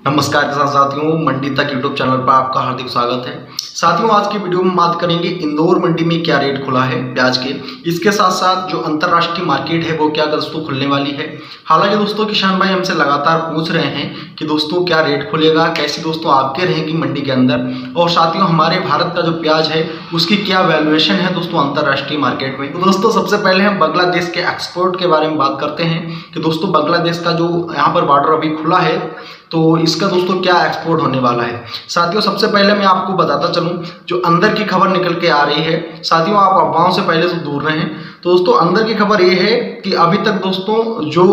नमस्कार किसान साथियों, मंडी तक यूट्यूब चैनल पर आपका हार्दिक स्वागत है। साथियों, आज की वीडियो में बात करेंगे इंदौर मंडी में क्या रेट खुला है प्याज के। इसके साथ साथ जो अंतर्राष्ट्रीय मार्केट है वो क्या दोस्तों खुलने वाली है। हालांकि दोस्तों किसान भाई हमसे लगातार पूछ रहे हैं कि दोस्तों क्या रेट खुलेगा, कैसी दोस्तों आपके रहेगी मंडी के अंदर, और साथियों हमारे भारत का जो प्याज है उसकी क्या वैल्यूएशन है दोस्तों अंतर्राष्ट्रीय मार्केट में। तो दोस्तों सबसे पहले हम बांग्लादेश के एक्सपोर्ट के बारे में बात करते हैं कि दोस्तों बांग्लादेश का जो यहाँ पर बॉर्डर अभी खुला है तो इसका दोस्तों क्या एक्सपोर्ट होने वाला है। साथियों सबसे पहले मैं आपको बताता चलूं जो अंदर की खबर निकल के आ रही है। साथियों आप अफवाहों से पहले से दूर रहें। तो दोस्तों अंदर की खबर ये है कि अभी तक दोस्तों जो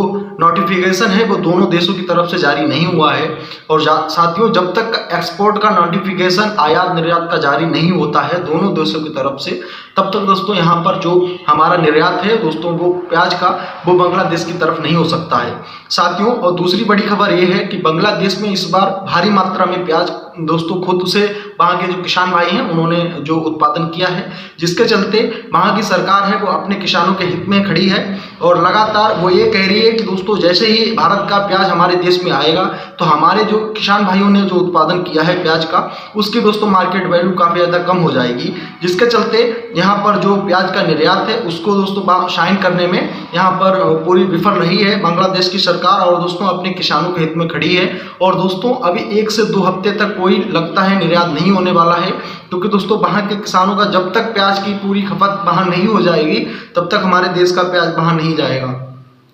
नोटिफिकेशन है वो दोनों देशों की तरफ से जारी नहीं हुआ है। और साथियों जब तक एक्सपोर्ट का नोटिफिकेशन आयात निर्यात का जारी नहीं होता है दोनों देशों की तरफ से, तब तक दोस्तों यहाँ पर जो हमारा निर्यात है दोस्तों वो प्याज का वो बांग्लादेश की तरफ नहीं हो सकता है। साथियों और दूसरी बड़ी खबर ये है कि बांग्लादेश में इस बार भारी मात्रा में प्याज दोस्तों खुद से वहाँ के जो किसान भाई हैं उन्होंने जो उत्पादन किया है, जिसके चलते वहाँ की सरकार है वो अपने किसानों के हित में खड़ी है और लगातार वो ये कह रही है कि दोस्तों जैसे ही भारत का प्याज हमारे देश में आएगा तो हमारे जो किसान भाइयों ने जो उत्पादन किया है प्याज का उसकी दोस्तों मार्केट वैल्यू काफ़ी ज़्यादा कम हो जाएगी, जिसके चलते यहाँ पर जो प्याज का निर्यात है उसको दोस्तों शाइन करने में यहाँ पर पूरी विफल रही है बांग्लादेश की सरकार, और दोस्तों अपने किसानों के हित में खड़ी है। और दोस्तों अभी 1 से 2 हफ्ते तक कोई लगता है निर्यात नहीं होने वाला है, क्योंकि दोस्तों वहाँ के किसानों का जब तक प्याज की पूरी खपत वहाँ नहीं हो जाएगी तब तक हमारे देश का प्याज वहाँ नहीं जाएगा।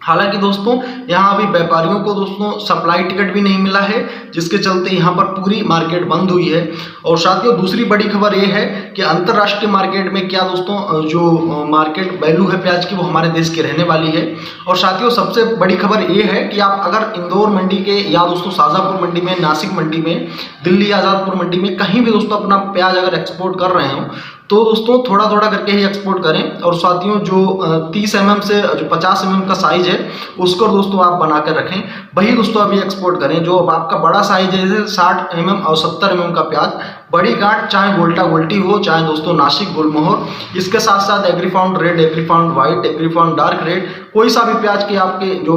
हालांकि दोस्तों यहाँ अभी व्यापारियों को दोस्तों सप्लाई टिकट भी नहीं मिला है, जिसके चलते यहाँ पर पूरी मार्केट बंद हुई है। और साथियों दूसरी बड़ी खबर ये है कि अंतर्राष्ट्रीय मार्केट में क्या दोस्तों जो मार्केट वैल्यू है प्याज की वो हमारे देश की रहने वाली है। और साथियों सबसे बड़ी खबर ये है कि आप अगर इंदौर मंडी के या दोस्तों शाजापुर मंडी में, नासिक मंडी में, दिल्ली आज़ादपुर मंडी में कहीं भी दोस्तों अपना प्याज अगर एक्सपोर्ट कर रहे हो तो दोस्तों थोड़ा थोड़ा करके ही एक्सपोर्ट करें। और साथियों जो 30 mm से जो 50 mm का साइज है उसको दोस्तों आप बना कर रखें, वही दोस्तों अभी एक्सपोर्ट करें। जो अब आपका बड़ा साइज है जैसे 60 mm और 70 mm का प्याज, बड़ी गांठ चाहे गोल्टा गोल्टी हो चाहे दोस्तों नासिक गुलमोहर, इसके साथ साथ Agrifound red, Agrifound white, Agrifound dark red, कोई सा भी प्याज की आपके जो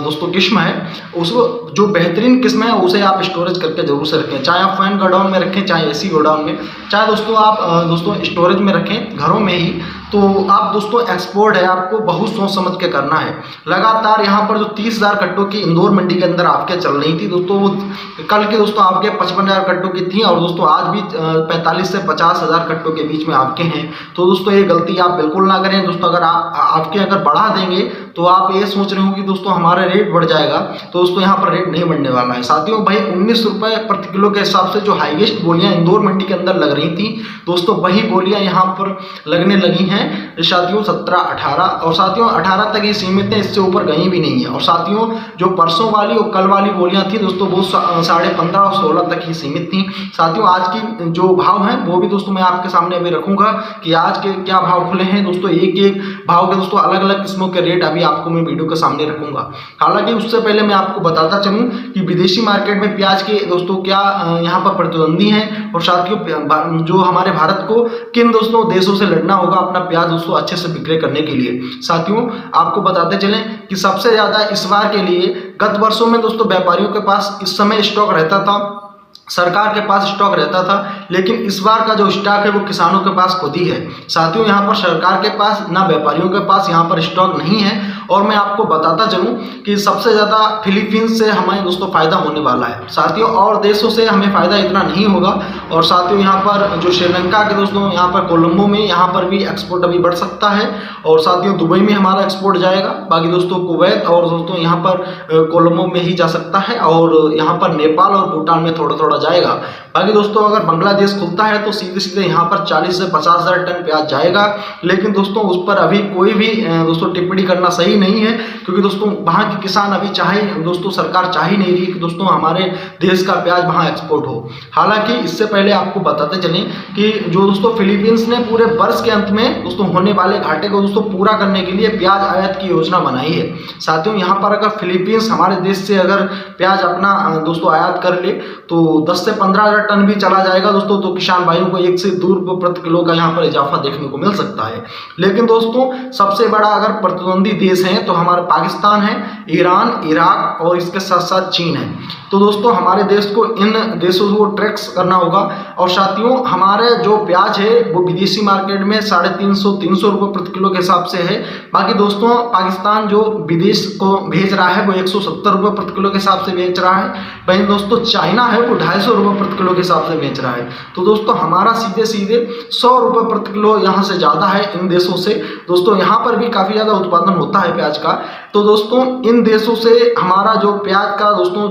दोस्तों किस्म है उसको जो बेहतरीन किस्म है उसे आप स्टोरेज करके जरूर से रखें। चाहे आप फैन गोडाउन में रखें, चाहे एसी गोडाउन में, चाहे दोस्तों आप दोस्तों स्टोरेज में रखें घरों में ही। तो आप दोस्तों एक्सपोर्ट है आपको बहुत सोच समझ के करना है। लगातार यहाँ पर जो 30,000 कट्टों की इंदौर मंडी के अंदर आपके चल रही थी दोस्तों, वो कल के दोस्तों आपके 55,000 कट्टों की थी, और दोस्तों आज भी 45 से 50,000 कट्टों के बीच में आपके हैं। तो दोस्तों ये गलती आप बिल्कुल ना करें दोस्तों। अगर आपके अगर बढ़ा देंगे तो आप ये सोच रहे हो कि दोस्तों हमारा रेट बढ़ जाएगा, तो दोस्तों यहाँ पर रेट नहीं बढ़ने वाला है। साथियों भाई 19 रुपये प्रति किलो के हिसाब से जो हाईएस्ट बोलियाँ इंदौर मंडी के अंदर लग रही थी दोस्तों वही बोलियाँ यहाँ पर लगने लगी हैं साथियों 17, 18, और साथियों 18 तक ही सीमित है, इससे ऊपर कहीं भी नहीं है। और साथियों जो परसों वाली और कल वाली बोलियां थी दोस्तों वो 15.5 और 16 तक ही सीमित थी। साथियों आज की जो भाव हैं वो भी दोस्तों मैं आपके सामने अभी रखूंगा कि आज के क्या भाव खुले हैं दोस्तों। एक एक भाव के दोस्तों अलग अलग किस्मों के रेट अभी आपको मैं वीडियो के सामने रखूंगा। हालांकि उससे पहले मैं आपको बताता चलूँ कि विदेशी मार्केट में प्याज के दोस्तों क्या यहाँ पर प्रतिद्वंदी हैं, और साथियों जो हमारे भारत को किन दोस्तों देशों से लड़ना होगा अपना प्याज दोस्तों अच्छे से बिक्री करने के लिए। साथियों आपको बताते चलें कि सबसे ज्यादा इस बार के लिए गत वर्षों में दोस्तों व्यापारियों के पास इस समय स्टॉक रहता था, सरकार के पास स्टॉक रहता था, लेकिन इस बार का जो स्टॉक है वो किसानों के पास खुद ही है। साथियों यहाँ पर सरकार के पास ना व्यापारियों के पास यहाँ पर स्टॉक नहीं है। और मैं आपको बताता चलूँ कि सबसे ज़्यादा फिलीपींस से हमें दोस्तों फ़ायदा होने वाला है साथियों, और देशों से हमें फ़ायदा इतना नहीं होगा। और साथियों यहाँ पर जो श्रीलंका के दोस्तों यहाँ पर कोलंबो में यहाँ पर भी एक्सपोर्ट अभी बढ़ सकता है, और साथियों दुबई में हमारा एक्सपोर्ट जाएगा। बाकी दोस्तों कुवैत और दोस्तों यहाँ पर कोलंबो में ही जा सकता है, और यहाँ पर नेपाल और भूटान में थोड़ा थोड़ा जाएगा। बाकी दोस्तों अगर बांग्लादेश खुलता है तो सीधे सीधे यहाँ पर 40 से 50,000 टन प्याज जाएगा। लेकिन दोस्तों उस पर अभी कोई भी दोस्तों टिप्पणी करना सही नहीं है, क्योंकि दोस्तों वहाँ के किसान अभी चाहे दोस्तों सरकार चाह ही नहीं रही कि दोस्तों हमारे देश का प्याज वहाँ एक्सपोर्ट हो। हालांकि इससे पहले आपको बताते चलें कि जो दोस्तों फिलीपींस ने पूरे वर्ष के अंत में दोस्तों होने वाले घाटे को दोस्तों पूरा करने के लिए प्याज आयात की योजना बनाई है। साथियों यहाँ पर अगर फिलीपींस हमारे देश से अगर प्याज अपना दोस्तों आयात कर ले तो 10 से 15,000 टन भी चला जाएगा दोस्तों, तो किसान भाइयों को 1 से 2 रुपये प्रति किलो का यहाँ पर इजाफा देखने को मिल सकता है। लेकिन दोस्तों सबसे बड़ा अगर प्रतिद्वंदी देश हैं तो हमारे पाकिस्तान है, ईरान, इराक और इसके साथ साथ चीन है। तो दोस्तों हमारे देश को इन देशों को ट्रैक्स करना होगा। और साथियों हमारे जो प्याज है वो विदेशी मार्केट में 350 रुपये प्रति किलो के हिसाब से है। बाकी दोस्तों पाकिस्तान जो विदेश को भेज रहा है वो 170 रुपये प्रति किलो के हिसाब से बेच रहा है। वहीं दोस्तों चाइना है वो 250 रुपये प्रति किलो के हिसाब से बेच रहा है। तो दोस्तों हमारा सीधे 100 रुपये प्रति किलो यहाँ से ज़्यादा है इन देशों से। दोस्तों यहाँ पर भी काफ़ी ज़्यादा उत्पादन होता है प्याज का। तो दोस्तों इन देशों से हमारा जो प्याज का दोस्तों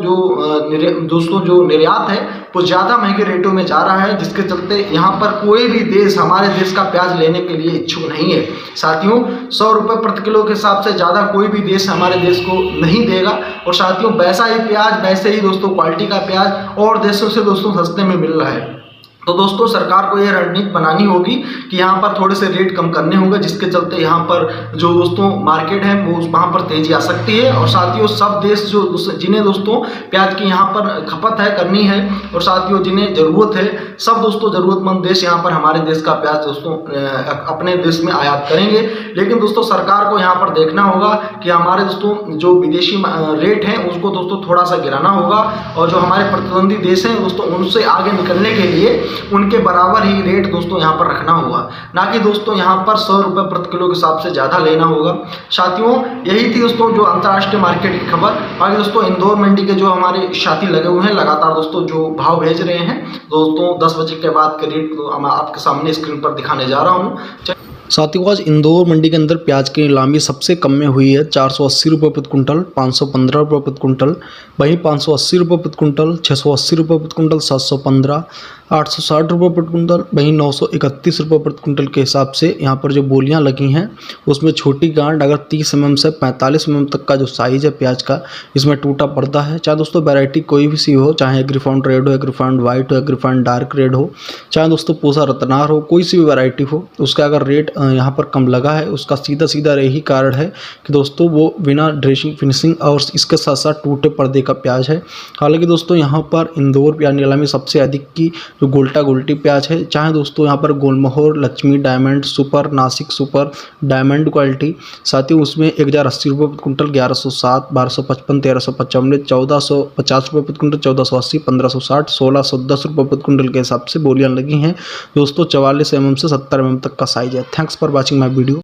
जो निर्यात है वो ज़्यादा महंगे रेटों में जा रहा है, जिसके चलते यहाँ पर कोई भी देश हमारे देश का प्याज लेने के लिए इच्छुक नहीं है। साथियों 100 रुपये प्रति किलो के हिसाब से ज़्यादा कोई भी देश हमारे देश को नहीं देगा। और साथियों वैसा ही प्याज, वैसे ही दोस्तों क्वालिटी का प्याज और देशों से दोस्तों सस्ते में मिल रहा है। तो दोस्तों सरकार को यह रणनीति बनानी होगी कि यहाँ पर थोड़े से रेट कम करने होंगे, जिसके चलते यहाँ पर जो दोस्तों मार्केट है वो वहाँ पर तेजी आ सकती है। और साथियों सब देश जिन्हें दोस्तों प्याज की यहाँ पर खपत है करनी है और साथियों जिन्हें ज़रूरत है, सब दोस्तों ज़रूरतमंद देश यहाँ पर हमारे देश का प्याज दोस्तों अपने देश में आयात करेंगे। लेकिन दोस्तों सरकार को यहाँ पर देखना होगा कि हमारे दोस्तों जो विदेशी रेट हैं उसको दोस्तों थोड़ा सा गिराना होगा। और जो हमारे प्रतिद्वंदी देश हैं दोस्तों उनसे आगे निकलने के लिए उनके बराबर ही रेट दोस्तों यहाँ पर रखना होगा, ना कि दोस्तों यहाँ पर 100 रुपये प्रति किलो के हिसाब से ज़्यादा लेना होगा। साथियों यही थी दोस्तों जो अंतर्राष्ट्रीय मार्केट की खबर। बाकी दोस्तों इंदौर मंडी के जो हमारे साथी लगे हुए हैं लगातार दोस्तों जो भाव भेज रहे हैं दोस्तों 10 बजे के बाद के रेट मैं आपके सामने स्क्रीन पर दिखाने जा रहा हूँ। साथियों आज इंदौर मंडी के अंदर प्याज की नीलामी सबसे कम में हुई है 480 रुपये प्रति कुंटल, 515 रुपये प्रति कुंटल, वहीं 580 रुपये प्रति कुंटल, 680 रुपये प्रति कुंटल, 715, 860 रुपये प्रति कुंटल, वहीं 931 रुपये प्रति कुंटल के हिसाब से यहाँ पर जो बोलियाँ लगी हैं उसमें छोटी गांठ अगर 30 mm से 45 mm तक का जो साइज़ है प्याज का, इसमें टूटा पर्दा है। चाहे दोस्तों वैरायटी कोई भी सी हो, चाहे एग्रीफाउंड रेड हो, एग्रीफाउंड वाइट हो, एग्रीफाउंड डार्क रेड हो, चाहे दोस्तों पूसा रत्नार हो, कोई सी भी वैरायटी हो, उसका अगर रेट यहाँ पर कम लगा है उसका सीधा यही कारण है कि दोस्तों वो बिना ड्रेसिंग फिनिशिंग और इसके साथ साथ टूटे पर्दे का प्याज है। हालांकि दोस्तों यहाँ पर इंदौर प्याज नीलामी सबसे अधिक की जो गोल्टा गोल्टी प्याज है, चाहे दोस्तों यहाँ पर Gulmohar, Lakshmi diamond super, Nashik super, diamond quality, साथ ही उसमें 1080 रुपये प्रति कुंटल, 1107, 1255, 1395, 1450 रुपये प्रति कुंटल, 1480, 1560, 1610 रुपये प्रति कुंटल के हिसाब से बोलियाँ लगी हैं दोस्तों। 44 mm से 70 mm तक का साइज है। Thanks for watching my video.